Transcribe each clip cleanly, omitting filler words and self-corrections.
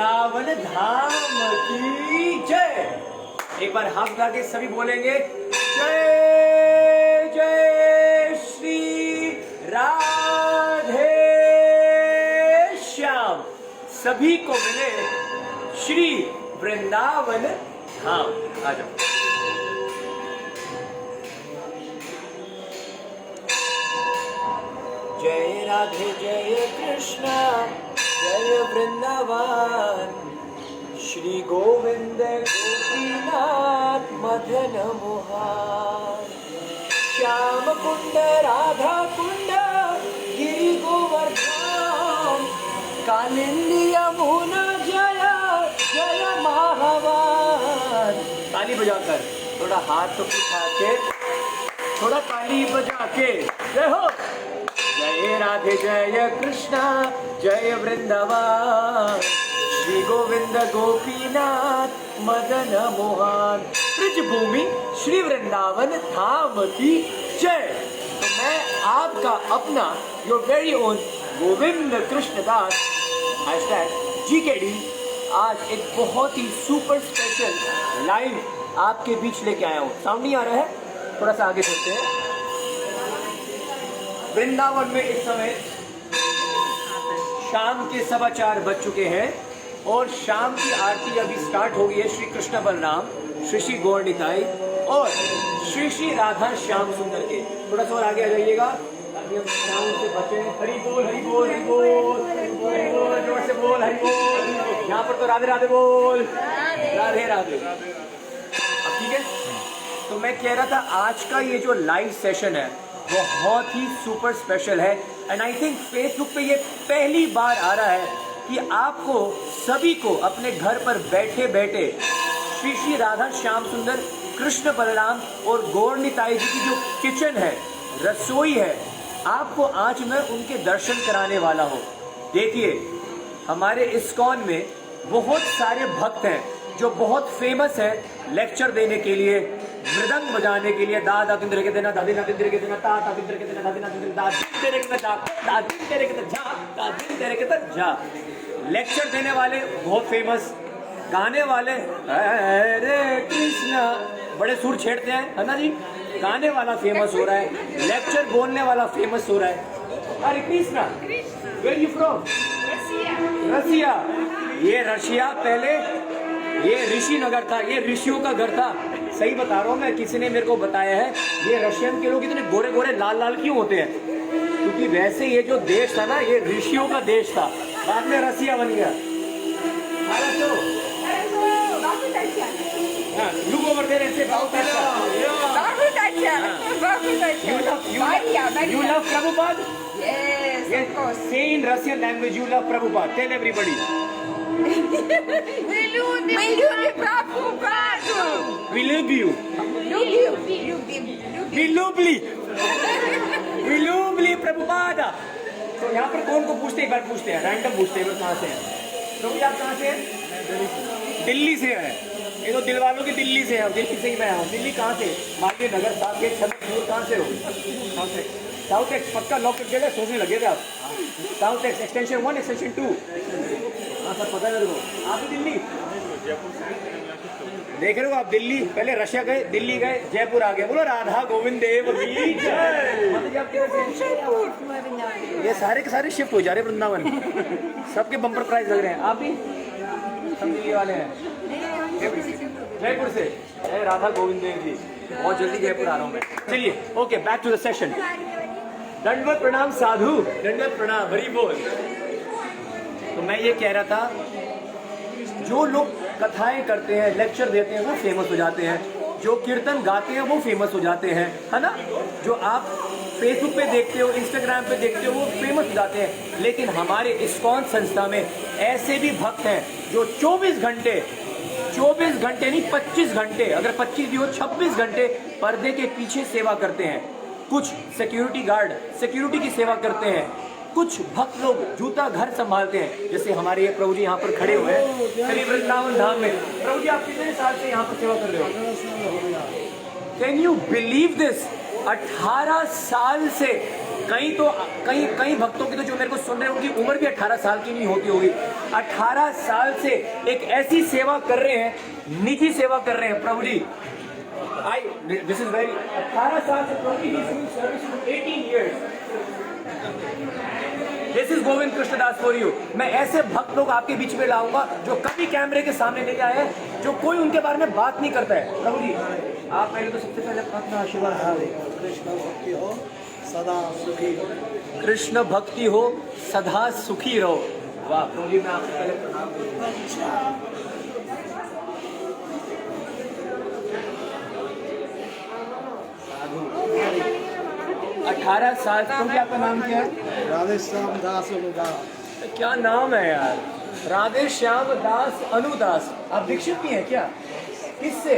वृंदावन धाम की जय। एक बार हाथ उठा के सभी बोलेंगे जय जय श्री राधे श्याम। सभी को मिले श्री वृंदावन धाम। आ जाओ। जय राधे जय कृष्ण जय वृंदावन, श्री गोविंद गोपीनाथ मदन मोहन, श्याम कुंड राधा कुंड गिरि गोवर्धन, कालिंदी यमुना जय जय महावन। ताली बजाकर थोड़ा हाथ उठा के थोड़ा ताली बजा के जय हो। जय राधे जय कृष्णा जय वृंदावन, श्री गोविंद गोपीनाथ मदन मोहन, ब्रज भूमि श्री वृंदावन धाम की जय। तो मैं आपका अपना your very own Govind Krishna Das #GKD आज एक बहुत ही सुपर स्पेशल लाइव आपके बीच लेके आया हूँ। साउंड नहीं आ रहा है? थोड़ा सा आगे चलते हैं। वृंदावन में इस समय शाम के 4:15 बज चुके हैं और शाम की आरती अभी स्टार्ट हो गई है। श्री कृष्ण बलराम, श्री श्री गौर निताई और श्री श्री राधा श्याम सुंदर के। थोड़ा सा और आगे आ जाइएगा ताकि हम साउंड से बचें। हरि बोल हरि बोल हरि बोल हरि बोल, जोर से बोल हरि बोल। यहाँ पर तो राधे राधे बोल, राधे राधे। अब ठीक है, तो मैं कह रहा था आज का ये जो लाइव सेशन है बहुत ही सुपर स्पेशल है एंड आई थिंक फेसबुक पे ये पहली बार आ रहा है कि आपको सभी को अपने घर पर बैठे बैठे श्री श्री राधा श्याम सुंदर, कृष्ण बलराम और गौर निताई जी की जो किचन है, रसोई है, आपको आज मैं उनके दर्शन कराने वाला हूँ। देखिए हमारे इस्कॉन में बहुत सारे भक्त हैं जो बहुत फेमस है लेक्चर देने के लिए, मृदंग बजाने के लिए। दा दिंद्र के देना दादी ना दिंद्र के देना ता ता दिंद्र के देना दादी ना दिंद्र दा दिन तेरे के दा दा दिन तेरे के जा दा दिन तेरे के जा। लेक्चर देने वाले बहुत फेमस, गाने वाले हरे कृष्णा बड़े सुर छेड़ते हैं, है ना जी। गाने वाला फेमस हो रहा है, लेक्चर बोलने वाला फेमस हो रहा है। हरे कृष्णा, वेयर यू फ्रॉम? रसिया। ये रशिया पहले ये ऋषि नगर था, ये ऋषियों का घर था। सही बता रहा हूँ मैं, किसी ने मेरे को बताया है ये रशियन के लोग इतने गोरे गोरे लाल लाल क्यों होते हैं, क्योंकि वैसे ये जो देश था ना ये ऋषियों का देश था, बाद में रसिया बन गया। Look over there and say बहुत अच्छा। You love Prabhupada? Yes, of course. Say in Russian language you love Prabhupada. Tell everybody. We love Prabhupada. We love you. We love Prabhupada. तो यहाँ पर कौन को पूछते हैं? एक बार पूछते हैं, रैंडम पूछते हैं कहाँ से हैं। प्रभु जी आप कहाँ से हैं? दिल्ली से हैं। ये तो दिल वालों की दिल्ली से है, दिल्ली से ही मैं हूँ। दिल्ली कहाँ से? मालवीय नगर, साकेत, छतरपुर। कहाँ से हो? कहाँ से? साउथ एक्स पक्का लॉक करके गए, सोचने लगे थे आप। South x extension 1 extension 2। हाँ सर पता है मेरे को। आप भी दिल्ली देख रहे हो? आप दिल्ली पहले रशिया गए, दिल्ली गए, जयपुर आ गए। बोलो राधा गोविंद देव की जय। ये सारे के सारे शिफ्ट हो जा रहे वृंदावन, सबके बम्पर प्राइज लग रहे हैं। आप भी सब दिल्ली वाले हैं? जयपुर से। राधा गोविंद देव जी, बहुत जल्दी जयपुर आ रहा हूँ मैं। चलिए okay, back to the session. दंडवत प्रणाम साधु, दंडवत प्रणाम, हरि बोल। तो मैं ये कह रहा था जो लोग कथाएं करते हैं, लेक्चर देते हैं, वो फेमस हो जाते हैं। जो कीर्तन गाते हैं वो फेमस हो जाते हैं, है ना। जो आप फेसबुक पे देखते हो, इंस्टाग्राम पे देखते हो, वो फेमस हो जाते हैं। लेकिन हमारे इस्कॉन संस्था में ऐसे भी भक्त हैं जो 24 घंटे नहीं 25 घंटे, अगर 25 भी हो 26 घंटे पर्दे के पीछे सेवा करते हैं। कुछ सिक्योरिटी गार्ड सिक्योरिटी की सेवा करते हैं, कुछ भक्त लोग जूता घर संभालते हैं, जैसे हमारे ये प्रभु जी यहाँ पर खड़े हुए हैं वृंदावन धाम में। प्रभु जी आप कितने साल से यहाँ पर सेवा कर रहे हो? Can you believe this? 18 साल से कई भक्तों की तो जो मेरे को सुन रहे हैं उनकी उम्र भी 18 साल की नहीं होती होगी। 18 साल से एक ऐसी सेवा कर रहे हैं, निजी सेवा कर रहे हैं प्रभु जी। दिस इज वेरी 18 साल से प्रभु जी service 18 years। This is Govind Krishnadas for you. मैं ऐसे भक्त लोग आपके बीच में लाऊंगा जो कभी कैमरे के सामने नहीं आए हैं, जो कोई उनके बारे में बात नहीं करता है। प्रभु जी आप पहले तो सबसे पहले अपना आशीर्वाद कृष्ण भक्ति हो सदा सुखी हो। कृष्ण भक्ति हो सदा सुखी रहो। वाह प्रभु जी मैं आपसे पहले प्रणाम करूंगा। 18 साल। प्रभु जी आपका नाम क्या है? राधे श्याम दास अनुदास। क्या नाम है यार, राधे श्याम दास अनुदास। आप दीक्षित भी हैं क्या? किससे?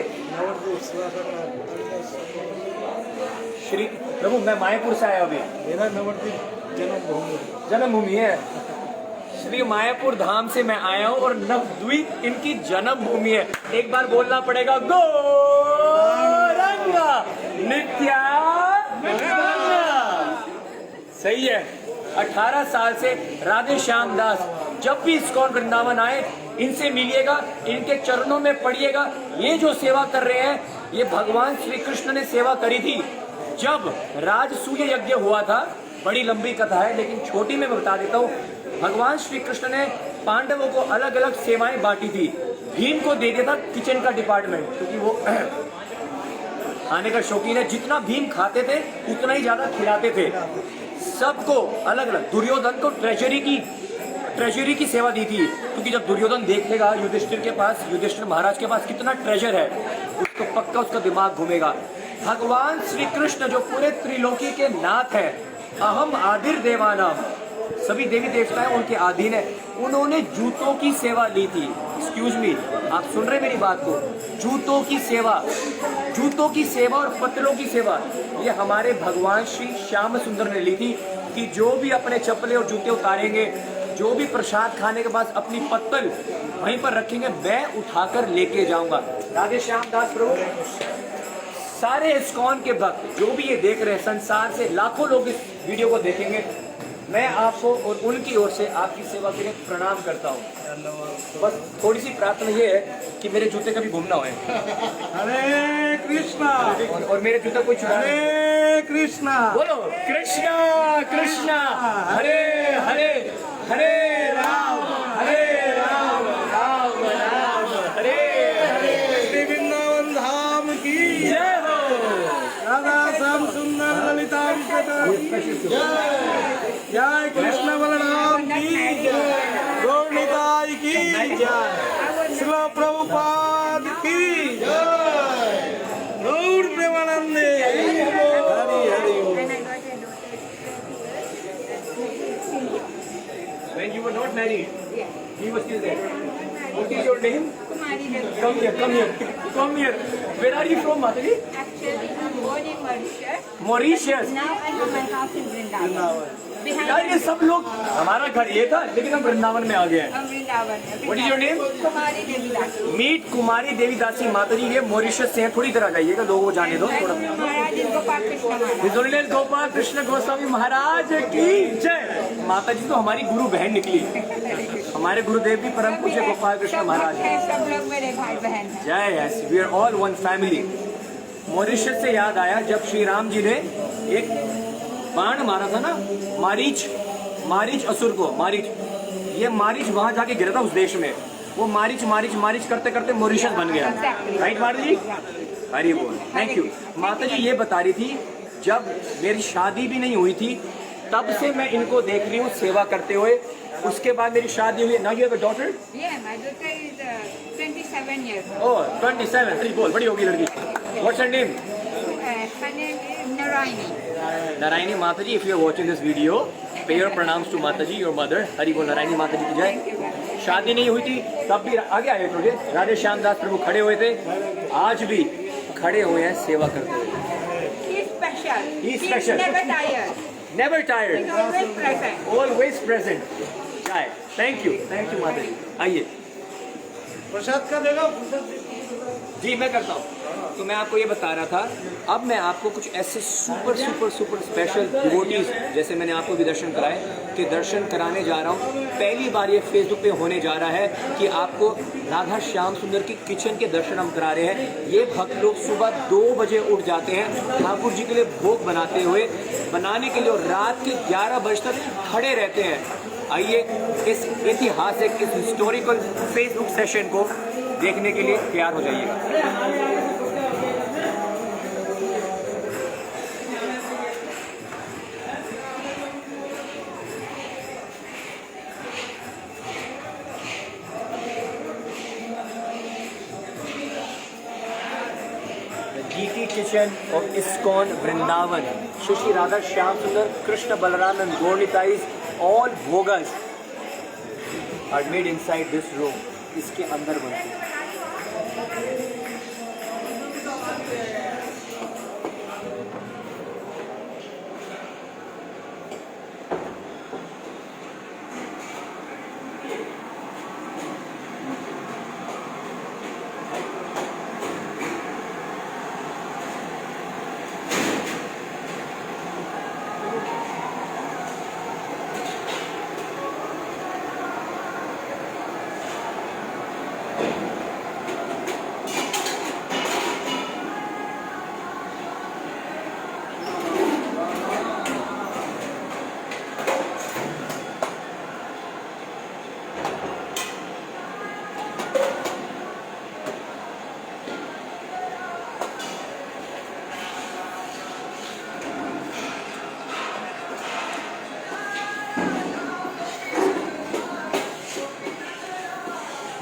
श्री प्रभु मैं मायापुर से आया अभी। मेरा नवद्वीप जन्मभूमि है। श्री मायापुर धाम से मैं आया हूँ और नवद्वीप इनकी जन्मभूमि है। एक बार बोलना पड़ेगा गौरंगा नित्यानंदा। सही है। 18 साल से राधे श्याम दास, जब भी इस्कॉन वृंदावन आए इनसे मिलिएगा, इनके चरणों में पड़िएगा। ये जो सेवा कर रहे हैं ये भगवान श्री कृष्ण ने सेवा करी थी जब राजसूय यज्ञ हुआ था। बड़ी लंबी कथा है लेकिन छोटी में बता देता हूँ। भगवान श्री कृष्ण ने पांडवों को अलग अलग सेवाएं बांटी थी। भीम को दे दिया था किचन का डिपार्टमेंट, क्योंकि वो खाने का शौकीन है। जितना भीम खाते थे उतना ही ज्यादा खिलाते थे। सबको अलग अलग। दुर्योधन को ट्रेजरी की सेवा दी थी, क्योंकि जब दुर्योधन देखेगा युधिष्ठिर महाराज के पास कितना ट्रेजर है, उसको पक्का उसका दिमाग घूमेगा। भगवान श्री कृष्ण जो पूरे त्रिलोकी के नाथ है, अहम आदिर देवानाम, सभी देवी देवता हैं उनके अधीन है। उन्होंने जूतों की सेवा ली थी। एक्सक्यूज मी, आप सुन रहे मेरी बात को? जूतों की सेवा और पत्तलों की सेवा ये हमारे भगवान श्री श्याम सुंदर ने ली थी कि जो भी अपने चप्पलें और जूते उतारेंगे, जो भी प्रसाद खाने के बाद अपनी पत्तल वहीं पर रखेंगे, मैं उठाकर लेके जाऊंगा। राधे श्याम दास प्रभु। सारे इस्कॉन के भक्त जो भी ये देख रहे हैं, संसार से लाखों लोग इस वीडियो को देखेंगे, मैं आपको और उनकी ओर से आपकी सेवा के लिए प्रणाम करता हूँ। बस थोड़ी सी प्रार्थना ये है कि मेरे जूते कभी गुम ना होए। हरे कृष्णा। और मेरे जूता कोई चुरा नहीं। हरे कृष्णा। बोलो कृष्णा कृष्णा हरे हरे, हरे राम राम राम हरे हरे। श्री वृंदावन धाम की जय हो। राधा श्याम सुंदर ललिता जय कृष्ण बलराम की जय, गौर निताई की जय, श्रील प्रभुपाद की जय, गौर प्रेमानंदे Hari Hari. When you were not married, he was still there. What is your name? Come here. Where are you from, Mataji? Actually, I'm born in Mauritius. Mauritius. Now I have my house in Vrindavan. यार ये सब लोग, हमारा घर ये था लेकिन हम वृंदावन में आ गए हैं। Vrindavan. What is your name? Kumari Devidasi. Meet Kumari Devidasi Mataji, ये मॉरिशस से हैं। थोड़ी तरह जाइएगा, लोगों को जाने दो थोड़ा। Maharaj is Gopal Krishna Maharaj. हिजोलियल Gopal Krishna Goswami महाराज की जय। माताजी तो हमारी गुरु बहन निकली। हमारे गुरुदेव भी परम पूज्य गोपाल कृष्ण महाराज हैं। सब लोग मेरे भाई बहन हैं। जय yes, we are all one family. Mauritius से याद आया, जब श्री राम जी ने एक बाण मारा था ना, मारीच असुर को। ये मारीच वहां जाके गिरा था उस देश में। वो मारीच करते करते मॉरिशस बन गया। राइट माता जी? हरी बोल, थैंक यू। माता जी ये बता रही थी, जब मेरी शादी भी नहीं हुई थी तब से मैं इनको देख रही हूँ सेवा करते हुए। उसके बाद मेरी शादी हुई। Now you have a daughter? Yeah, my daughter is 27 years old. Oh 27, बोल, बड़ी होगी लड़की। What's her name? Her name is Narayani. Narayani Mata ji, if you are watching this video, pay your pranams to Mata ji, your mother. Hari बोल, नारायणी माता जी की जय। शादी नहीं हुई थी तब भी आगे आए थे। राधे श्याम दास प्रभु खड़े हुए थे, आज भी खड़े हुए हैं सेवा करते हुए। He's special. He's special. Never tired. Never tired, He's always present. Always present. जय, थैंक यू माता जी। आइए प्रसाद का देगा। जी मैं करता हूँ। तो मैं आपको ये बता रहा था, अब मैं आपको कुछ ऐसे super super super special devotees, जैसे मैंने आपको भी दर्शन कराए, कि दर्शन कराने जा रहा हूँ। पहली बार ये फेसबुक पे होने जा रहा है कि आपको राधा श्याम सुंदर की किचन के दर्शन हम करा रहे हैं। ये भक्त लोग सुबह 2 बजे उठ जाते हैं ठाकुर जी के लिए भोग बनाने के लिए, और रात के 11 बजे तक खड़े रहते हैं। आइए इस ऐतिहासिक, इस हिस्टोरिकल फेसबुक सेशन को देखने के लिए तैयार हो जाइएगा। GT Kitchen of ISKCON Vrindavan, Shri Radha Shyam Sundar, Krishna Balaram and Gaurnitais, all bhogas are made inside this room. इसके अंदर बनते हैं।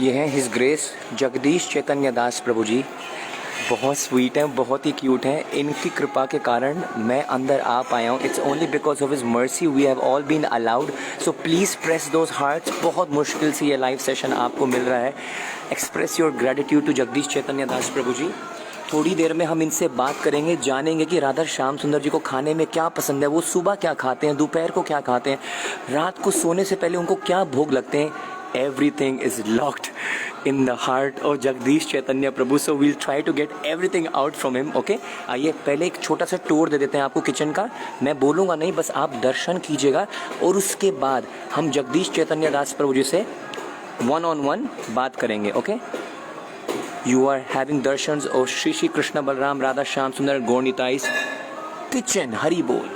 ये हैं हिज ग्रेस जगदीश चैतन्य दास प्रभु जी। बहुत स्वीट हैं, बहुत ही क्यूट हैं। इनकी कृपा के कारण मैं अंदर आ पाया हूँ। It's only because of his mercy we have all been allowed. So please press those hearts. बहुत मुश्किल से ये लाइव सेशन आपको मिल रहा है। Express your gratitude to Jagdish Chaitanya Das Prabhu ji. थोड़ी देर में हम इनसे बात करेंगे, जानेंगे कि राधा श्याम सुंदर जी को खाने में क्या पसंद है, वो सुबह क्या खाते हैं, दोपहर को क्या खाते हैं, रात को सोने से पहले उनको क्या भोग लगते हैं। Everything is locked in the heart of Jagdish Chaitanya Prabhu, so we'll try to get everything out from him. Okay? आइए पहले एक छोटा सा टूर दे देते हैं आपको किचन का। मैं बोलूँगा नहीं, बस आप दर्शन कीजिएगा, और उसके बाद हम जगदीश चैतन्य दास प्रभु जी से 1-on-1 बात करेंगे। Okay? You are having दर्शंस of Shri Shri Krishna Balram Radha Shyam सुंदर गौरनिताइस किचन। हरि बोल।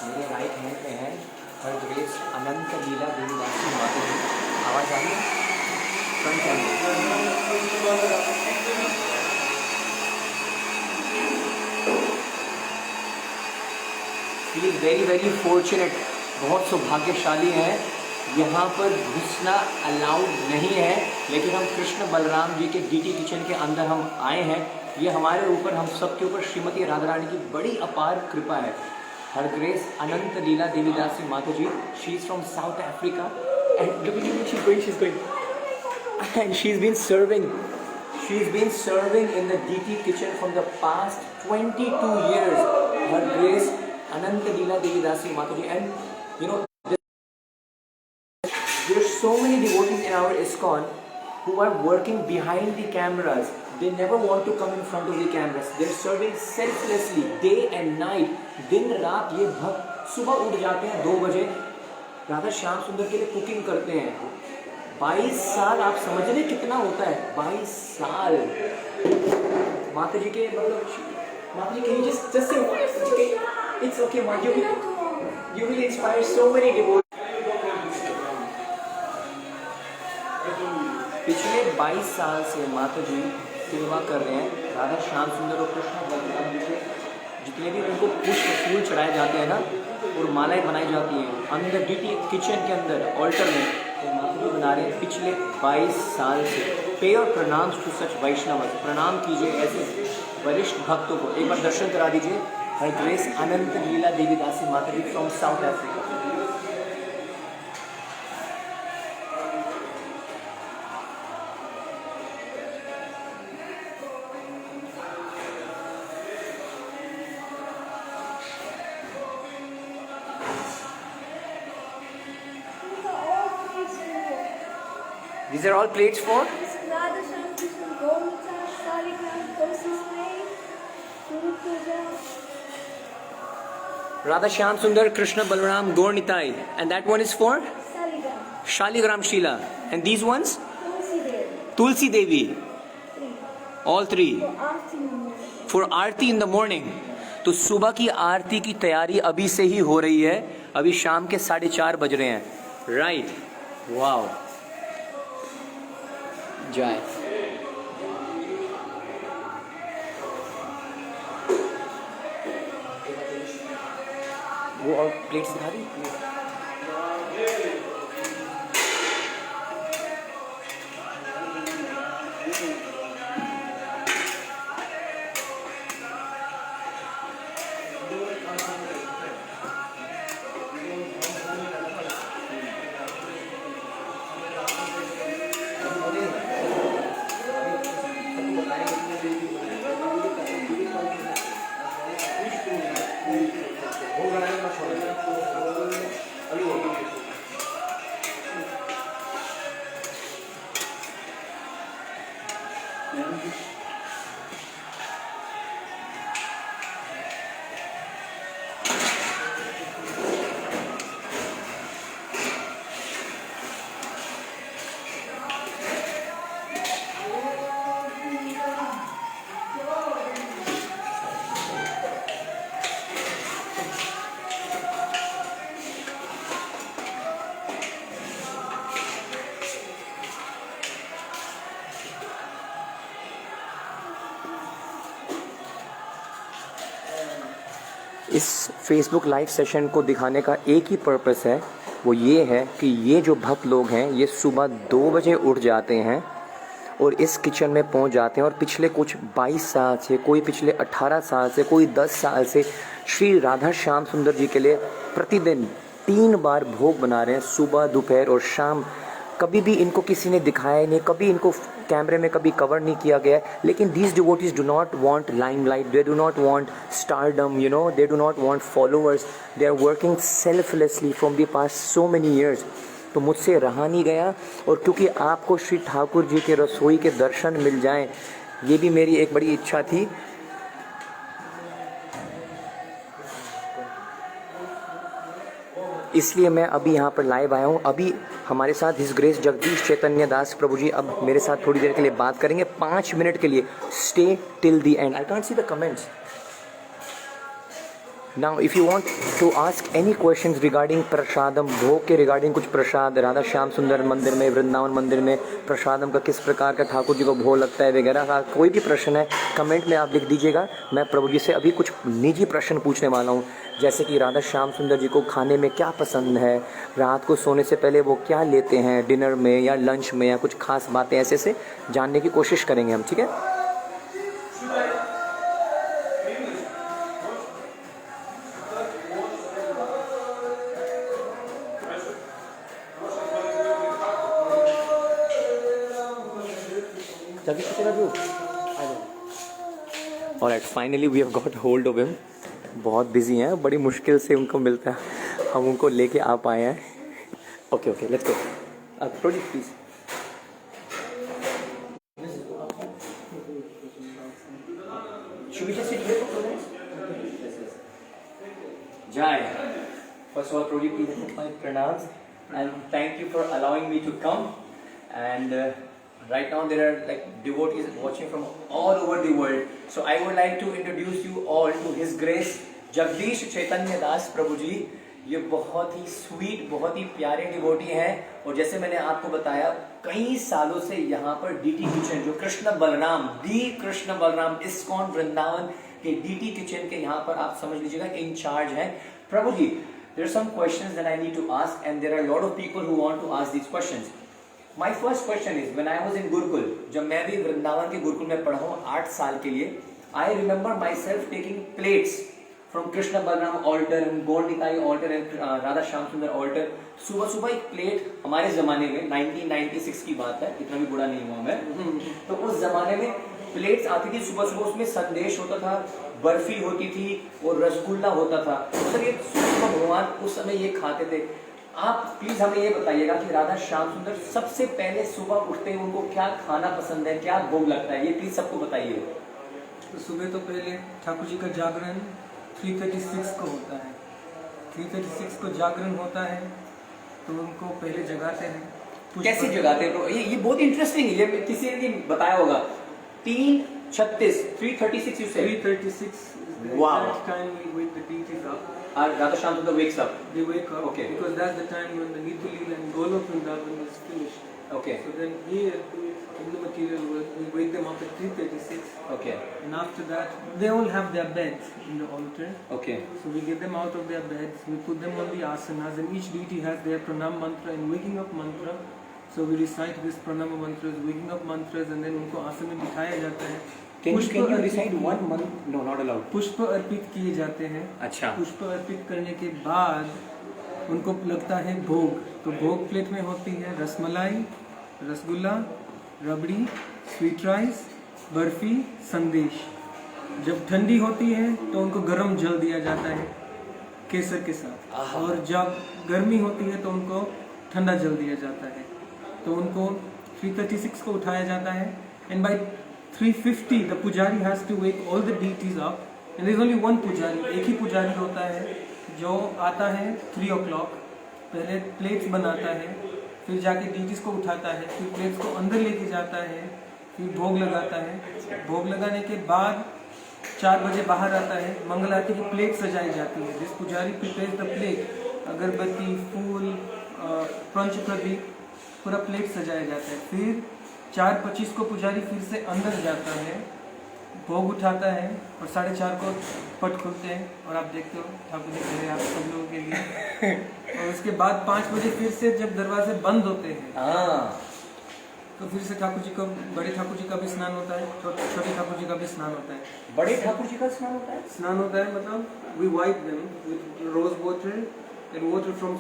मेरे राइट हैंड में है हर ग्रेस अनंत लीला देवीदास की माता जी। आवाज़ आ रही है? Front camera. Feel very very fortunate, बहुत सौभाग्यशाली हैं। यहाँ पर घुसना अलाउड नहीं है, लेकिन हम कृष्ण बलराम जी के GT किचन के अंदर हम आए हैं। ये हमारे ऊपर, हम सब के ऊपर श्रीमती राधा रानी की बड़ी अपार कृपा है। हर grace Anant Leela Devidasi Mata ji, she is from South Africa and look she's going and she's been serving in the GT kitchen from the past 22 years. Her grace Anant Leela Devidasi Mataji, and you know there's so many devotees in our ISKCON who are working behind the cameras. They never want to come in front of the cameras. They're serving selflessly day and night. दिन रात ये भक्त सुबह उठ जाते हैं 2 बजे, राधा श्याम सुंदर के लिए कुकिंग करते हैं। 22 साल, आप समझ रहे कितना होता है? 22 साल। माता जी के मतलब, माता जी can you just say it's okay ma, you will inspire so many devotees. पिछले 22 साल से माता जी सेवा कर रहे हैं राधा श्याम सुंदर और कृष्ण बलराम जी के। जितने भी उनको पुष्प फूल चढ़ाए जाते हैं ना और मालाएं बनाई जाती हैं अंदर डीटी किचन के अंदर ऑल्टर में, तो माता जी बना रहे हैं पिछले 22 साल से। पे और प्रणाम टू सच वैष्णव, प्रणाम कीजिए ऐसे वरिष्ठ भक्तों को। एक बार दर्शन करा दीजिए। हर grace Anant Leela Devi Dasi Mata ji from South Africa. These are all plates for Radha Shyam Sundar Krishna Balram Gaur Nitai, and that one is for Shaligram Sheila, and these ones Tulsi Devi. All three for Aarti in the morning. तो सुबह की आरती की तैयारी अभी से ही हो रही है। अभी शाम के 4:30 बज रहे हैं। राइट, वाओ, जय। वो और प्लेट्स दिखा दी। इस फेसबुक लाइव सेशन को दिखाने का एक ही पर्पस है, वो ये है कि ये जो भक्त लोग हैं ये सुबह 2 बजे उठ जाते हैं और इस किचन में पहुंच जाते हैं और पिछले कुछ 22 साल से, कोई पिछले 18 साल से, कोई 10 साल से श्री राधा श्याम सुंदर जी के लिए प्रतिदिन 3 बार भोग बना रहे हैं, सुबह, दोपहर और शाम। कभी भी इनको किसी ने दिखाया नहीं, कभी इनको कैमरे में कभी कवर नहीं किया गया है। लेकिन these devotees do not want limelight, they do not want stardom, you know, they do not want followers, they are working selflessly from the past so many years. तो मुझसे रहा नहीं गया, और क्योंकि आपको श्री ठाकुर जी के रसोई के दर्शन मिल जाएं, ये भी मेरी एक बड़ी इच्छा थी। इसलिए मैं अभी यहाँ पर लाइव आया हूँ। अभी हमारे साथ हिज ग्रेस जगदीश चैतन्य दास प्रभु जी अब मेरे साथ थोड़ी देर के लिए बात करेंगे, 5 मिनट के लिए। Stay till the end. I can't see the comments now. If you want to ask any questions regarding prasadam, भोग के रिगार्डिंग, कुछ प्रसाद राधा श्याम सुंदर मंदिर में, वृंदावन मंदिर में प्रसादम का किस प्रकार का ठाकुर जी को भोग लगता है वगैरह का कोई भी प्रश्न है कमेंट में आप लिख दीजिएगा। मैं प्रभु जी से अभी कुछ निजी प्रश्न पूछने वाला हूँ, जैसे कि राधा श्याम सुंदर जी को खाने में क्या पसंद है, रात को सोने से पहले वो क्या लेते हैं डिनर में या लंच में, या कुछ खास बातें ऐसे से जानने की कोशिश करेंगे हम, ठीक है। Alright, finally we have got hold of him. बहुत बिजी हैं, बड़ी मुश्किल से उनको मिलता है, हम उनको लेके आ पाए हैं। Okay, let's go. Project please. First of all, Prabhuji, please accept my pranams and thank you for allowing me to come. And right now there are like devotees watching from all over the world. So I would like to introduce you all to His Grace Jagdish Chaitanya Das Prabhu ji. ये बहुत ही sweet, बहुत ही प्यारे devotee हैं और जैसे मैंने आपको बताया कई सालों से यहाँ पर डीटी किचन, जो कृष्ण बलराम, दी कृष्ण बलराम इस्कॉन वृंदावन के डीटी किचन के यहाँ पर आप समझ लीजिएगा इंचार्ज हैं प्रभु जी। There are some questions that I need to ask and there are a lot of people who want to ask these questions. My first question is, when I was in Gurukul, जब मैं भी वृंदावन के गुरुकुल में पढ़ा हूँ 8 साल के लिए, I remember myself taking plates from Krishna Balram altar and Gaur Nitai altar and Radha Shyam Sundar altar. सुबह सुबह एक प्लेट, हमारे जमाने में 1996 की बात है, इतना भी बुरा नहीं हुआ मैं, तो उस जमाने में प्लेट्स आती थी सुबह सुबह, उसमें संदेश होता था, बर्फी होती थी और रसगुल्ला होता था। तो सर ये सूक्ष्म भगवान उस समय ये खाते थे। आप प्लीज हमें ये बताइएगा कि राधा श्याम सुंदर सबसे पहले सुबह उठते हैं उनको क्या खाना पसंद है, क्या भोग लगता है, ये प्लीज सबको बताइए। तो सुबह तो पहले ठाकुर जी का जागरण 336 को होता है, 336 को जागरण होता है तो उनको पहले जगाते हैं। कैसे जगाते हैं? ये बहुत इंटरेस्टिंग है, ये किसी ने नहीं बताया होगा। 336 336 you said? 336 Wow. That time we wake the deities up. Radha Shyam Sundar wakes up. They wake up, Okay. because that's the time when the Nitya Leela and Golok Vrindavan is finished. Okay. So then here in the material world we wake them up at 336. Okay. And after that they all have their beds in the altar. Okay. So we get them out of their beds, we put them on the asanas, and each deity has their pranam mantra and waking up mantra. So we recite this pranam mantras, waking up mantras, and then उनको आसन में बिठाया जाता है। Can you पुष्प recite one month? No, not allowed. पुष्प अर्पित किए जाते हैं। अच्छा। पुष्प अर्पित करने के बाद उनको लगता है भोग। तो भोग प्लेट में होती है रसमलाई, रसगुल्ला, रबड़ी, स्वीट राइस, बर्फी, संदेश। जब ठंडी होती है तो उनको गर्म जल दिया जाता है केसर के साथ, और जब गर्मी होती है तो उनको ठंडा जल दिया जाता है। तो उनको 336 को उठाया जाता है, and bye 350 the pujari has to wake all the deities up, and there is only one pujari, एक ही पुजारी होता है जो आता है 3 o'clock, पहले प्लेट्स बनाता है, फिर जाके डीटीज को उठाता है, फिर प्लेट्स को अंदर लेके जाता है, फिर भोग लगाता है। भोग लगाने के बाद 4 बजे बाहर आता है, मंगल आरती की प्लेट सजाई जाती है। दिस पुजारी प्रिपेयर्स द प्लेट, अगरबत्ती, फूल, पंचप्रदीप, पूरा प्लेट सजाया जाता है। फिर 4:25 को पुजारी फिर से अंदर जाता है, भोग उठाता है, और 4:30 को पट खुलते हैं और आप देखते हो ठाकुर जी कह रहे हैं आप सब लोगों के लिए। और उसके बाद 5 बजे फिर से जब दरवाजे बंद होते हैं तो फिर से ठाकुर जी का, बड़े ठाकुर जी का भी स्नान होता है, छोटे ठाकुर जी का भी स्नान होता है। बड़े ठाकुर जी का स्नान होता है? स्नान होता है मतलब we wipe them with rose water and water from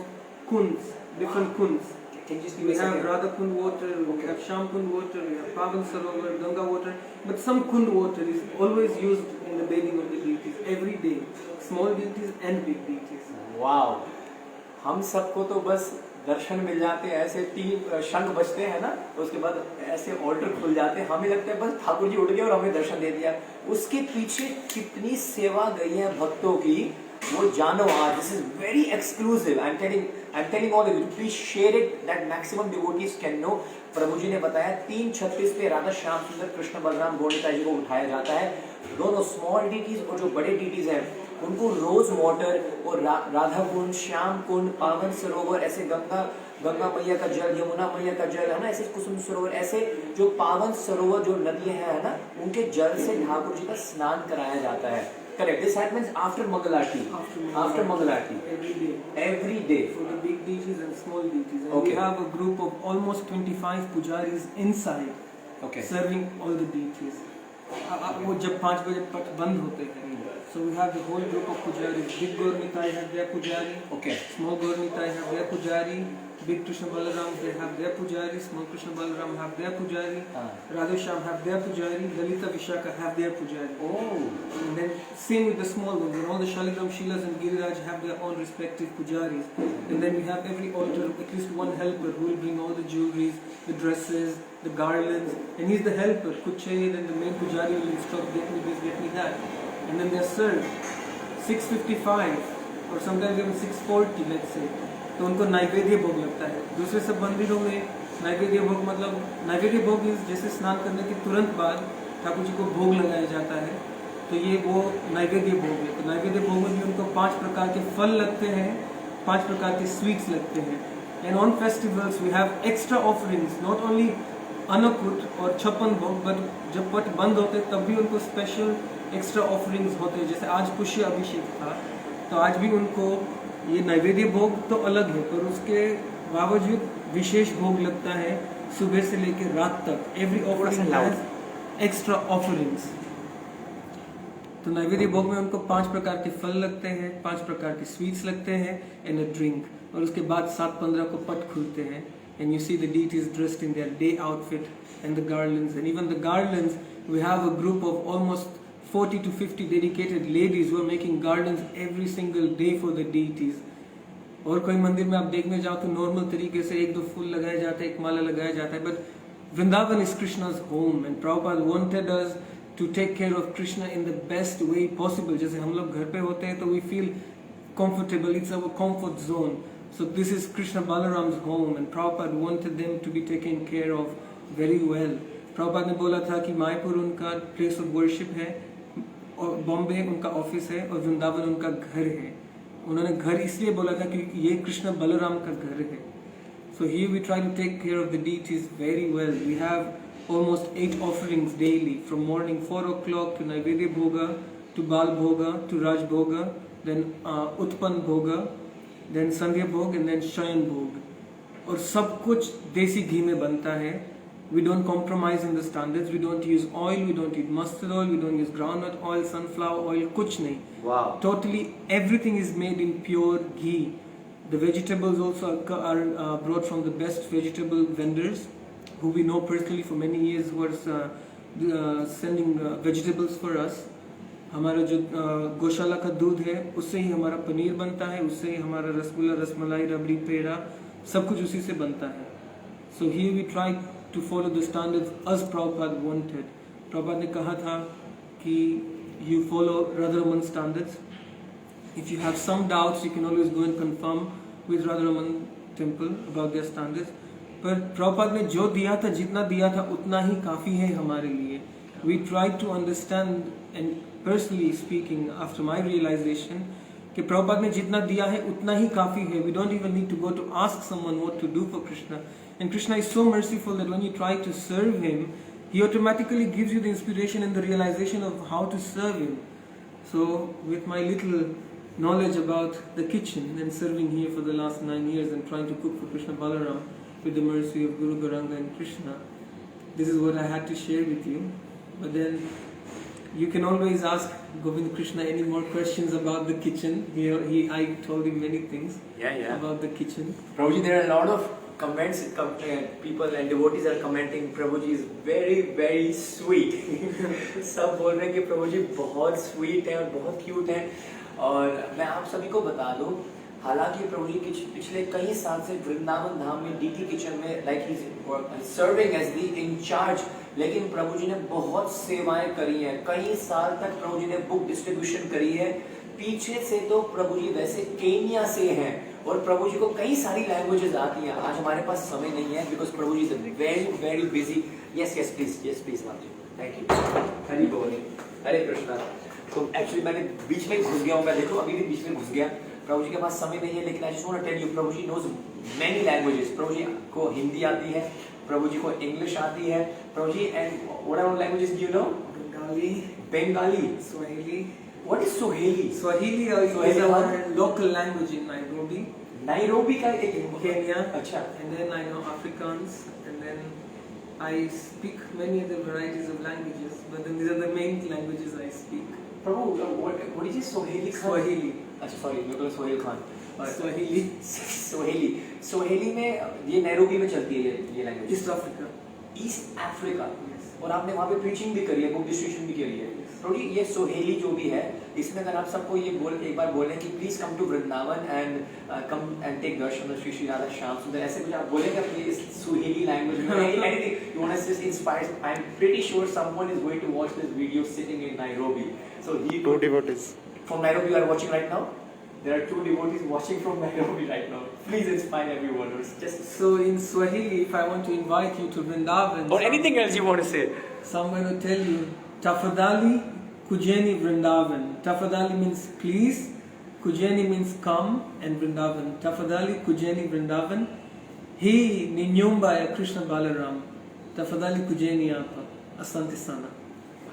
kunds, different kunds. We have Radha Kund water, we have Shyam Kund water, we have Pavan Sarovar, Ganga water, but some Kund water is always used in the bathing of the deities every day, small deities and big deities. Wow! हम सबको तो बस दर्शन मिल जाते हैं, ऐसे 3 शंख बजते हैं ना, तो उसके बाद ऐसे ऑल्टर खुल जाते हैं, हमें लगता है बस ठाकुर जी उठ गए और हमें दर्शन दे दिया। उसके पीछे कितनी सेवा गई है भक्तों की, वो जानो आज। This is very exclusive. I am telling all of you, please share it that maximum devotees can know. प्रभु जी ने बताया 3:36 पे राधा श्याम सुंदर कृष्ण बलराम गौर निताई जी को उठाया जाता है। दोनों स्मॉल डीटीज और जो बड़े डीटीज हैं उनको रोज वाटर और राधा कुंड, श्याम कुंड, पावन सरोवर, ऐसे गंगा मैया का जल, यमुना मैया का जल है ना, ऐसे कुसुम सरोवर, ऐसे जो पावन सरोवर जो नदियां हैं ना, उनके जल से ठाकुर जी का स्नान कराया जाता है। Correct. This happens after Mangal Aarti. After Mangal Aarti. Every day. For the big deities and small deities. And Okay. we have a group of almost 25 pujaris inside, Okay. serving all the deities. वो जब 5 बजे पट बंद होते हैं, so we have the whole group of pujaris. Big Gaur Nitai have their pujari. Okay. Small Gaur Nitai have their pujari. Big Krishna Balaram they have their pujari. Small Krishna Balaram have their pujari. Radha Shyam have their pujari. Lalita Vishaka have their pujari. Oh. And then same with the small ones, and all the Shaligram, Shilas and Giriraj have their own respective pujaris. And then we have every altar at least one helper who will bring all the jewelries, the dresses, the garlands, and he's the helper. Kuchayed and the main pujari will instruct, get me this, get me that. And then they are served. 6:55 और sometimes even 640 let's say, तो उनको नैवेद्य भोग लगता है। दूसरे सब मंदिरों में नैवेद्य भोग मतलब नैवेद्य भोग इस जैसे स्नान करने के तुरंत बाद ठाकुर जी को भोग लगाया जाता है, तो ये वो नैवेद्य भोग है। तो नैवेद्य भोग में भी उनको 5 प्रकार के फल लगते हैं, 5 प्रकार के स्वीट्स लगते हैं। And on festivals we have extra offerings, not only Annakut और 56 भोग, बट जब पट बंद होते तब भी उनको स्पेशल एक्स्ट्रा ऑफरिंग्स होते हैं। जैसे आज पुष्य अभिषेक था, तो आज भी उनको ये नैवेद्य भोग तो अलग है, पर उसके बावजूद विशेष भोग लगता है सुबह से लेकर रात तक। Every offering has extra offerings. तो नैवेद्य भोग में उनको 5 प्रकार के फल लगते हैं, 5 प्रकार के स्वीट्स लगते हैं एंड अ ड्रिंक। और उसके बाद 7:15 को पट खुलते हैं and you see the deities dressed in their day outfit and the garlands, and even the garlands, we have a group of almost 40 to 50 dedicated ladies who are making garlands every single day for the deities. और कोई मंदिर में आप देखने जाओ तो normal तरीके से 1-2 फूल लगाए जाते हैं, एक माला लगाया जाता है, but Vrindavan is Krishna's home and Prabhupada wanted us to take care of Krishna in the best way possible. जैसे हम लोग घर पे होते हैं तो we feel comfortable, it's our comfort zone. So this is Krishna Balaram's home and Prabhupada wanted them to be taken care of very well. Prabhupada ने बोला था कि मायपुर उनका place of worship है और बॉम्बे उनका ऑफिस है और वृंदावन उनका घर है। उन्होंने घर इसलिए बोला था क्योंकि ये कृष्ण बलराम का घर है। So here we try to take care of the deities very well. We have almost 8 offerings daily, from morning 4 o'clock to Naivedya Bhoga, to Bal Bhoga, to Raj Bhoga, then Utpan Bhoga, then Sandhya Bhog, and then Shayan Bhog. और सब कुछ देसी घी में बनता है। We don't compromise in the standards. We don't use oil. We don't use mustard oil. We don't use groundnut oil, sunflower oil. कुछ नहीं. Wow. Totally everything is made in pure ghee. The vegetables also are brought from the best vegetable vendors, who we know personally for many years, who are sending vegetables for us. हमारा जो गौशाला का दूध है उससे ही हमारा पनीर बनता है, उससे ही हमारा रसगुल्ला, रसमलाई, रबड़ी, पेड़ा सब कुछ उसी से बनता है। So here we try to follow the standards as Prabhupada wanted. Prabhupada ने कहा था कि you follow Radharaman standards. If you have some doubts, you can always go and confirm with Radharaman temple about their standards. पर प्रभुपाद ने जो दिया था, जितना दिया था उतना ही काफ़ी है हमारे लिए। We try to understand, and personally speaking, after my realization, कि प्रभुपाद ने जितना दिया है उतना ही काफ़ी है। We don't even need to go to ask someone what to do for Krishna. And Krishna is so merciful that when you try to serve him, he automatically gives you the inspiration and the realization of how to serve him. So with my little knowledge about the kitchen and serving here for the last 9 years and trying to cook for Krishna Balaram with the mercy of Guru Gauranga and Krishna, this is what I had to share with you. But then you can always ask Govind Krishna any more questions about the kitchen. I told him many things about the kitchen. Prabhuji, there are a lot of comments, people and devotees are commenting, Prabhuji is very very sweet. सब बोल रहे हैं कि प्रभुजी बहुत sweet है और बहुत cute है। और मैं आप सभी को बता दूं, हालांकि प्रभुजी पिछले कई साल से वृंदावन धाम में डीटी किचन में like he serving as the incharge, लेकिन प्रभु जी ने बहुत सेवाएं करी हैं। कई साल तक प्रभु जी ने बुक डिस्ट्रीब्यूशन करी है। पीछे से तो प्रभु जी वैसे केन्या से हैं और प्रभु जी को कई सारी लैंग्वेजेस आती हैं। आज हमारे पास समय नहीं है because Prabhu ji is very very busy. Yes please thank you. Hari बोल, हरे कृष्णा। तो एक्चुअली मैंने बीच में घुस गया हूँ, मैं देखो अभी भी बीच में घुस गया। प्रभु जी के पास समय नहीं है, लेकिन I just want to tell you, Prabhu ji knows many languages. प्रभु जी को हिंदी आती है, प्रभु जी को इंग्लिश आती है। Prabhu ji and what are languages do you know? Bengali, Swahili. What is Swahili? Swahili is our local language in Nairobi. Nairobi का एक Kenya. अच्छा। And then I know Afrikaans, and then I speak many other varieties of languages, but then these are the main languages I speak. Prabhu what is this Swahili? Swahili. अच्छा sorry, मेरे को Sohail Khan. Swahili. Swahili में ये Nairobi में चलती है ये language. East Africa. Yes. और आपने वहाँ पे प्रीचिंग भी करी है, बुक डिस्ट्रीब्यूशन भी करी है। प्रभु जी ये सोहेली जो भी है, इसमें अगर आप सबको ये एक बार बोलें कि please come to Vrindavan and come and take darshan of Shri Radha Shyam Sundar, ऐसे कुछ आप बोलेंगे अपनी इस सोहेली लैंग्वेज में? Anything you want to just inspire? I am pretty sure someone is going to watch this video sitting in Nairobi. So he Two devotees. From Nairobi you are watching right now? There are 2 devotees watching from Nairobi right now. Please inspire everyone. Just So in Swahili, if I want to invite you to Vrindavan, or anything else you want to say. someone will tell you, Tafadali Kujeni Vrindavan. Tafadali means please, Kujeni means come, and Vrindavan. Tafadali Kujeni Vrindavan. He ni nyumba ya Krishna Balaram. Tafadali Kujeni apa. Asante sana.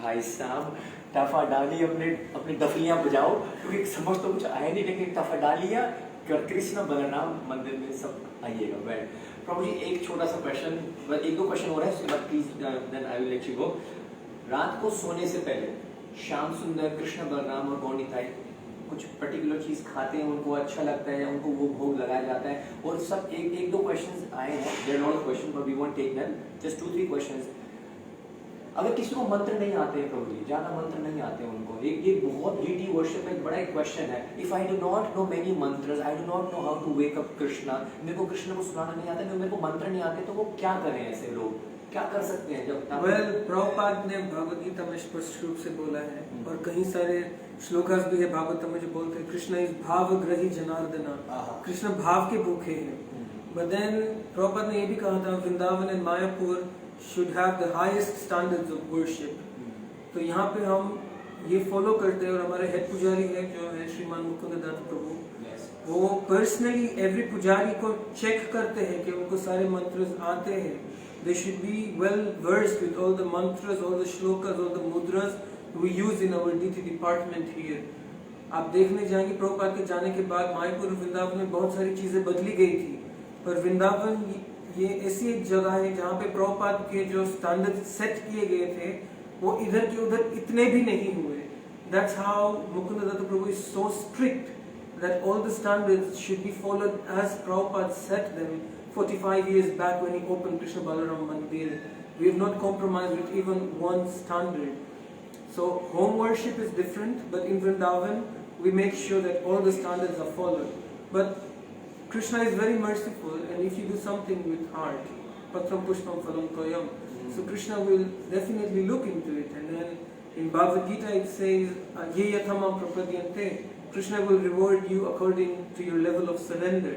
भाई साहब टफा डाली अपनी डफलियां बजाओ, क्योंकि समझ तो कुछ आया नहीं, लेकिन टफा डालियां कृष्ण बलराम मंदिर में सब आइएगा। बैठ प्रभु जी, एक छोटा सा क्वेश्चन, 1-2 क्वेश्चन हो रहा है, उसके बाद please then I will let you go. रात को सोने से पहले श्याम सुंदर, कृष्ण बलराम और गौंडीताई कुछ पर्टिकुलर चीज खाते हैं, उनको अच्छा लगता है, उनको वो भोग लगाया जाता है, और सब 1-2 क्वेश्चंस आए हैं। There are not question but we want take them, just 2-3 questions. अगर किसी को मंत्र नहीं आते हैं प्रभु जी, ज्यादा मंत्र नहीं आते हैं उनको, ये बहुत डीटी वर्शिप में बड़ा एक क्वेश्चन है। If I do not know many mantras, I do not know how to wake up Krishna, मेरे को कृष्ण को सुनाना नहीं आता, मेरे को मंत्र नहीं आते, तो वो क्या करें? ऐसे लोग क्या कर सकते हैं? जब वेल प्रभुपाद ने भगवद गीता में स्पष्ट रूप से बोला है, और कहीं सारे श्लोकास भी है भागवत में जो बोलते हैं, कृष्ण इज भावग्रही जनार्दना, कृष्ण भाव के भूखे हैं। बट देन प्रभुपाद ने ये भी कहा था, Vrindavan and Mayapur should have the highest standards of worship. तो यहाँ पे हम ये फॉलो करते हैं, और हमारे हेड पुजारी है जो है श्रीमान मुकुंद दत्त प्रभु, वो पर्सनली एवरी पुजारी को चेक करते हैं कि उनको सारे मंत्र आते हैं। They should be well versed with all the mantras, all the shlokas, all the mudras we use in our DT department here. आप देखने जाएंगे प्रभुपाद के जाने के बाद मायापुर वृंदावन में बहुत सारी चीजें बदली गई थी, पर वृंदावन ये ऐसी एक जगह है जहाँ पे प्रभुपाद के जो स्टैंडर्ड सेट किए गए थे वो इधर के उधर इतने भी नहीं हुए। That's how Mukunda Datta Prabhu is so strict that all the standards should be followed as Prabhupada set them 45 years back when he opened Krishna Balaram Mandir. We have not compromised with even one standard. So home worship is different, but in Vrindavan we make sure that all the standards are followed. But Krishna is very merciful, and if you do something with heart, patram pushpam phalam toyam, so Krishna will definitely look into it. And then in Bhagavad Gita it says, ye yathamam prapadyante, Krishna will reward you according to your level of surrender.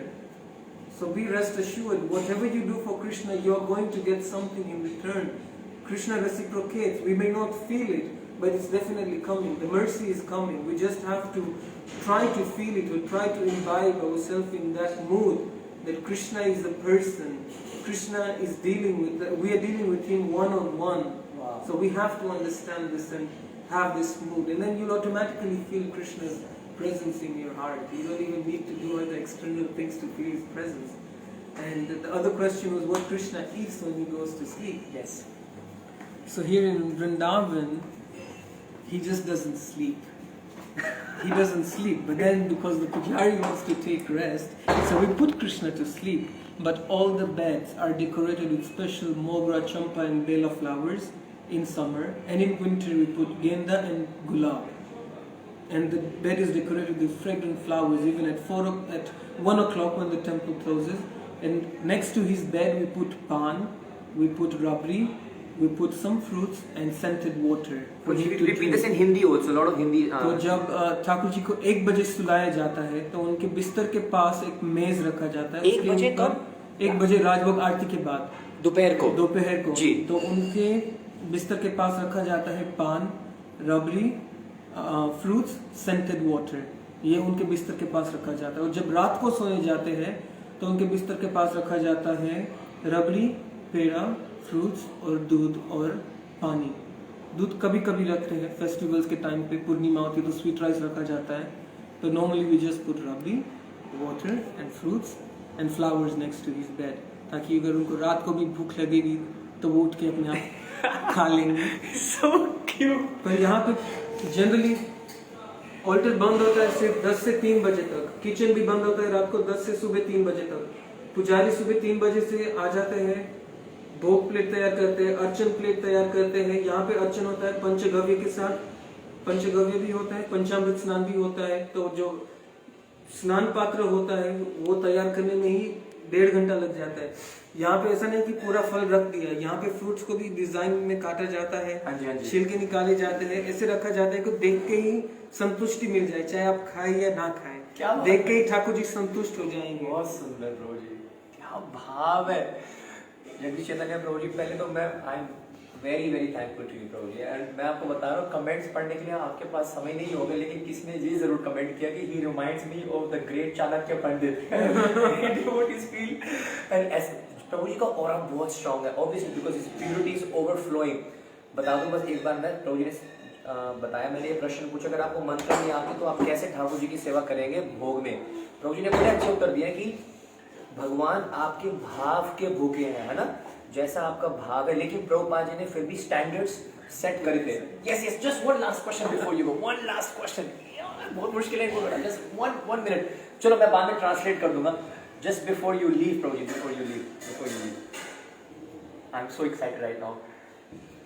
So be rest assured, whatever you do for Krishna, you are going to get something in return. Krishna reciprocates. We may not feel it, but it's definitely coming. The mercy is coming. We just have to try to feel it, or try to imbibe ourselves in that mood that Krishna is a person. Krishna is dealing with, we are dealing with him one-on-one. Wow. So we have to understand this and have this mood, and then you'll automatically feel Krishna's presence in your heart. You don't even need to do other external things to feel his presence. And the other question was what Krishna eats when he goes to sleep. yes, So here in Vrindavan, he just doesn't sleep. He doesn't sleep, but then because the pujari wants to take rest, so we put Krishna to sleep. But all the beds are decorated with special mogra, champa and bela flowers in summer, and in winter we put genda and gulab. And the bed is decorated with fragrant flowers even at 1 o'clock when the temple closes. And next to his bed we put pan, we put rabri, we put some fruits and scented water for him to we read this drink. in Hindi also, a lot of Hindi. तो जब ठाकुर जी को 1 बजे सुलाया जाता है तो उनके बिस्तर के पास एक मेज रखा जाता है। 1 बजे कब? 1 बजे राजभोग आरती के बाद, दोपहर को जी। तो उनके बिस्तर के पास रखा जाता है पान, रबड़ी, फ्रूट्स, सेंटेड वाटर, ये उनके बिस्तर के पास रखा जाता है। और जब रात को सोने जाते हैं तो उनके बिस्तर के पास रखा जाता है रबड़ी, पेड़ा, फ्रूट्स और दूध और पानी। दूध कभी कभी रखते हैं फेस्टिवल्स के टाइम पे, पूर्णिमा होती है तो स्वीट राइस रखा जाता है। तो normally we just put rabri, water and fruits and flowers next to his bed, ताकि अगर उनको रात को भी भूख लगेगी तो वो उठ के अपने आप खा लेंगे। so cute. पर यहाँ पे जनरली ऑल्टर बंद होता है सिर्फ 10 से 3 बजे तक, किचन भी बंद होता है रात को 10 से सुबह 3 बजे तक। पुजारी सुबह 3 बजे से आ जाते हैं, भोग प्लेट तैयार करते हैं, अर्चन प्लेट तैयार करते हैं। यहाँ पे अर्चन होता है पंचगव्य के साथ, पंचगव्य भी होता है, पंचामृत स्नान भी होता है। तो जो स्नान पात्र होता है वो तैयार करने में ही 1.5 घंटा लग जाता है। यहाँ पे ऐसा नहीं कि पूरा फल रख दिया, यहाँ पे फ्रूट्स को भी डिजाइन में काटा जाता है, हाँ जी, हाँ जी। छिलके निकाले जाते हैं, ऐसे रखा जाता है कि देख के ही संतुष्टि मिल जाए, चाहे आप खाए या ना खाए। क्या बात देख के ही ठाकुर जी संतुष्ट हो जाएंगे। बहुत सुंदर प्रभु जी, क्या भाव है। जगदीश चैतन्य प्रभु जी, पहले तो मैं I am very very thankful to you Prabhu ji. And मैं आपको बता रहा हूँ, कमेंट्स पढ़ने के लिए आपके पास समय नहीं होगा, लेकिन किसने ये जरूर कमेंट किया कि he reminds me of the great Chanakya Pandit. Devotees feel, and as प्रभु जी का ऑरा बहुत स्ट्रांग है, obviously because his purity is overflowing. बता दूं बस एक बार, मैं प्रभु जी ने बताया, मैंने ये प्रश्न पूछा, अगर आपको मंत्र नहीं आते तो आप कैसे ठाकुर जी की सेवा करेंगे भोग में। प्रभु जी ने बड़े अच्छे उत्तर दिए कि भगवान आपके भाव के भूखे हैं, है ना, जैसा आपका भाव है। लेकिन प्रभुपाद जी ने फिर भी स्टैंडर्ड्स सेट करे थे। Yes yes, just one last question before you go, one last question. बहुत मुश्किल है, जस्ट वन मिनट। चलो मैं बाद में ट्रांसलेट कर दूंगा। Just before you leave Prabhu ji, before you leave, I am so excited right now.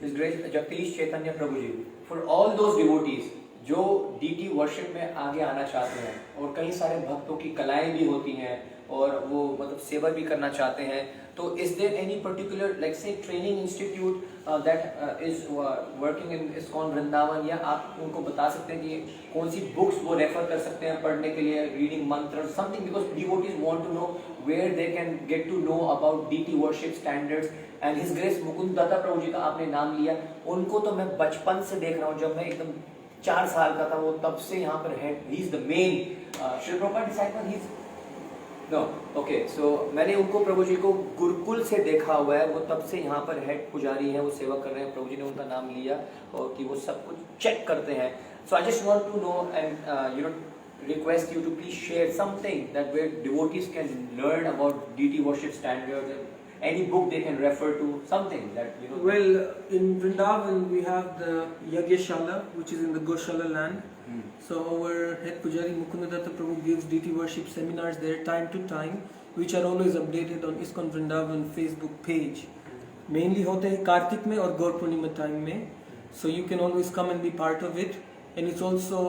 His Grace Jagdish Chaitanya Prabhu ji, for all those devotees जो डीटी वर्शिप में आगे आना चाहते हैं, और कई सारे भक्तों की कलाएं भी होती हैं और वो मतलब सेवा भी करना चाहते हैं, तो is there any particular like से training institute that is working in ISKCON Vrindavan, या आप उनको बता सकते हैं कि कौन सी बुक्स वो रेफर कर सकते हैं पढ़ने के लिए, reading mantra something, because devotees want to know where they can get to know about deity worship standards. And his grace Mukund Datta Prabhu जी का आपने नाम लिया, उनको तो मैं बचपन से देख रहा हूँ, जब मैं एकदम 4 साल का था, वो तब से यहाँ पर है। He is the main Shri Prabhupada disciple, he is no okay. So मैंने उनको प्रभु जी को गुरुकुल से देखा हुआ है, वो तब से यहाँ पर हेड पुजारी हैं, वो सेवा कर रहे हैं। प्रभु जी ने उनका नाम लिया और कि वो सब कुछ चेक करते हैं। So I just want to know and you know request you to please share something that where devotees can learn about DT worship standards, any book they can refer to, something that you know. Well, in Vrindavan we have the Yagyashala, which is in the Goshala land. So our head pujari Mukundadatta Prabhu gives DT worship seminars there time to time, which are always updated on ISKCON Vrindavan Facebook page. Mainly होते हैं कार्तिक में और गौर पूर्णिमा time में, so you can always come and be part of it. And it's also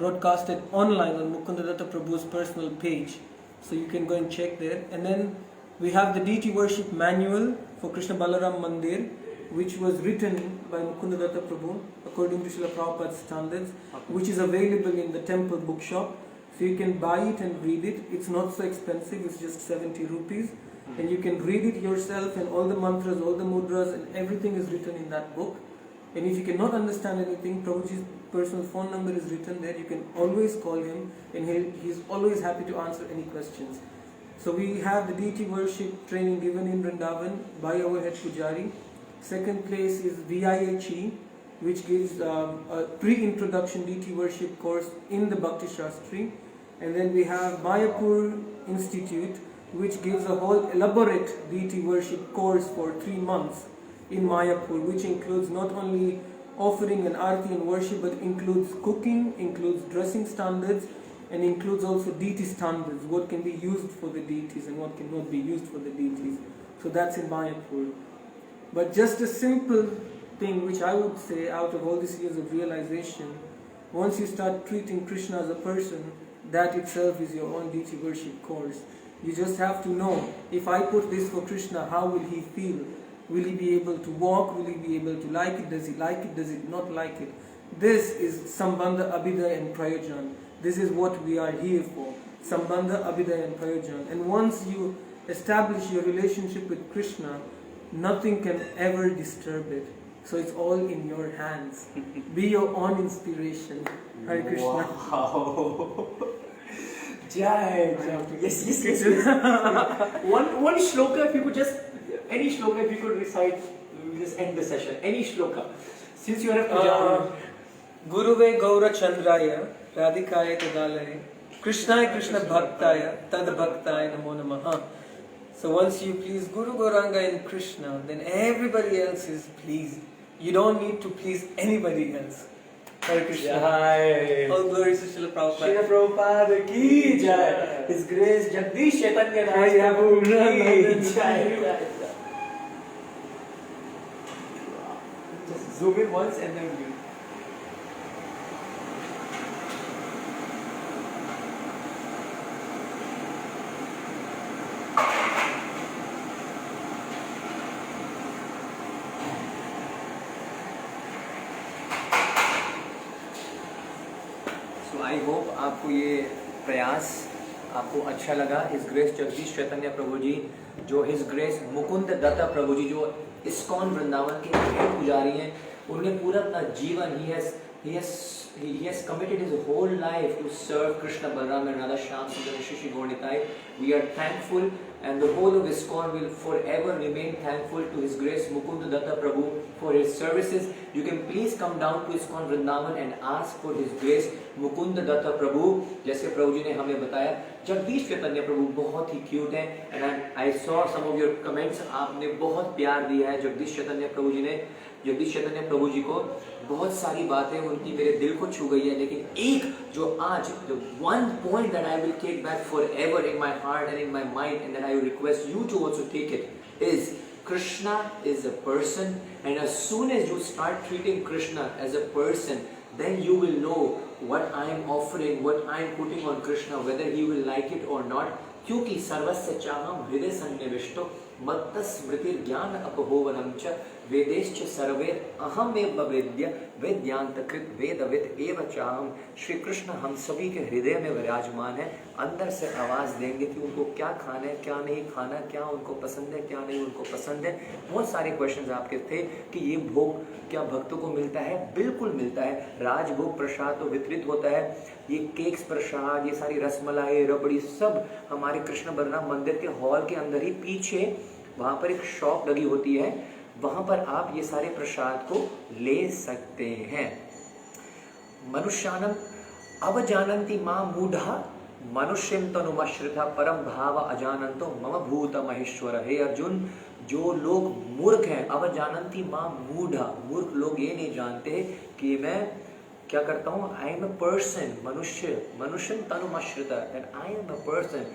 broadcasted online on Mukundadatta Prabhu's personal page, so you can go and check there. And then we have the DT worship manual for Krishna Balaram Mandir, which was written by Mukundadatta Prabhu according to Srila Prabhupada's standards, which is available in the temple bookshop. So you can buy it and read it. It's not so expensive, it's just 70 rupees. And you can read it yourself, and all the mantras, all the mudras, and everything is written in that book. And if you cannot understand anything, Prabhuji's personal phone number is written there. You can always call him, and he's always happy to answer any questions. So we have the DT worship training given in Vrindavan by our head pujari. Second place is VIHE, which gives a pre-introduction DT worship course in the Bhakti Shastri. And then we have Mayapur Institute, which gives a whole elaborate DT worship course for 3 months in Mayapur, which includes not only offering an arti and worship, but includes cooking, includes dressing standards, and includes also deity standards, what can be used for the deities and what cannot be used for the deities. So that's in Mayapur. But just a simple thing which I would say out of all these years of realization, once you start treating Krishna as a person, that itself is your own deity worship course. You just have to know, if I put this for Krishna, how will he feel? Will he be able to walk? Will he be able to like it? Does he like it? Does he not like it? This is Sambandha, Abhidaya and Prayojan. This is what we are here for. Sambandha, Abhidaya and Prayojan. And once you establish your relationship with Krishna, nothing can ever disturb it. So it's all in your hands. Be your own inspiration. Hare Krishna. Wow. Jai. Yes. One shloka, if you could just, any shloka, if you could recite, we'll just end the session. Any shloka. Since you are a pujari. Guruve Gaura Chandraya, Radhikaya Tadalaya, Krishnaya Krishna Bhaktaya, Tad Bhaktaya Namo Namaha. So once you please Guru Gauranga and Krishna, then everybody else is pleased. You don't need to please anybody else. Hare Krishna. Jai. All glory to Srila Prabhupada. Srila Prabhupada ki jai. His Grace Jagdish Chaitanya Das Prabhu ki jai. Just zoom in once and then you. I hope आपको ये प्रयास आपको अच्छा लगा। His grace Jagdish Chaitanya Prabhu जी, जो his grace Mukund Datta Prabhu जी, जो ISKCON Vrindavan के मुख्य पुजारी हैं, उन्हें पूरा अपना जीवन he has committed his whole life to serve Krishna Balram and Radha Shyam Sundar and Shri Shri Gaur Nitai. We are thankful, and the whole of ISKCON will forever remain thankful to His Grace Mukunda Datta Prabhu for his services. You can please come down to ISKCON Vrindavan and ask for His Grace Mukunda Datta Prabhu. जैसे प्रभु जी ने हमें बताया, जगदीश चैतन्य प्रभु बहुत ही cute हैं, and I saw some of your comments. आपने बहुत प्यार दिया है जगदीश चैतन्य प्रभु जी ने। जगदीश चैतन्य प्रभु जी को बहुत सारी बातें उनकी मेरे दिल को छू गई है, लेकिन एक जो आज the one point that I will take back forever in my heart and in my mind, and that I will request you to also take it, is Krishna is a person, and as soon as you start treating Krishna as a person, then you will know what I am offering, what I am putting on Krishna, whether he will like it or not. क्योंकि सर्वस्य चाहम हृदय सन्निविष्टो मत्त स्मृति ज्ञान अपहोवनम च वेदेश्च सर्वे अहमेव वेद्य वेद्यांतकृत वेदविद एव चाहम। श्री कृष्ण हम सभी के हृदय में विराजमान है। अंदर से आवाज देंगे कि उनको क्या खाना है, क्या नहीं खाना, क्या उनको पसंद है, क्या नहीं उनको पसंद है। बहुत सारे क्वेश्चंस आपके थे कि ये भोग क्या भक्तों को मिलता है? बिल्कुल मिलता है। राजभोग प्रसाद तो वितरित होता है, ये केक्स प्रसाद, ये सारी रसमलाई, रबड़ी, सब हमारे कृष्ण बलराम मंदिर के हॉल के अंदर ही पीछे वहां पर एक शॉप लगी होती है, वहां पर आप ये सारे प्रसाद को ले सकते हैं। मनुष्यानम अवजानन्ति मां मूढ़ा मनुष्यम तनुमश्रिता परम भाव अजानन्तो मम भूत महेश्वर। हे अर्जुन, जो लोग मूर्ख हैं, अवजानन्ति मां मूढ़ा, मूर्ख लोग ये नहीं जानते कि मैं क्या करता हूँ। आई एम अ पर्सन, मनुष्य, मनुष्यम तनुमश्रिता, and I am a person.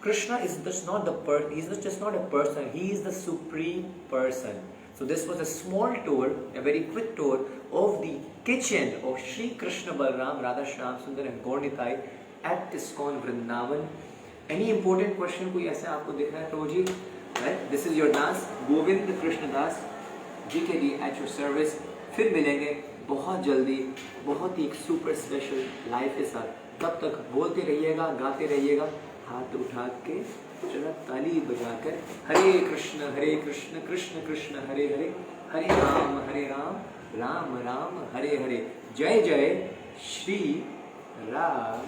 Krishna is just not the person, he is just not a person, he is the supreme person. So this was a small tour, a very quick tour of the kitchen of Shri Krishna Balram, Radha Shyam Sundar and Gaur Nitai at ISKCON Vrindavan. Any important question कोई ऐसे आपको दिख रहा है प्रभु जी? Right? This is your Das, Govind Krishna Das GKD at your service. फिर मिलेंगे बहुत जल्दी, बहुत ही एक सुपर स्पेशल लाइफ के साथ। तब तक बोलते रहिएगा, गाते रहिएगा, हाथ उठा के जरा ताली बजाकर हरे कृष्ण कृष्ण कृष्ण हरे हरे, हरे राम राम राम हरे हरे। जय जय श्री राम।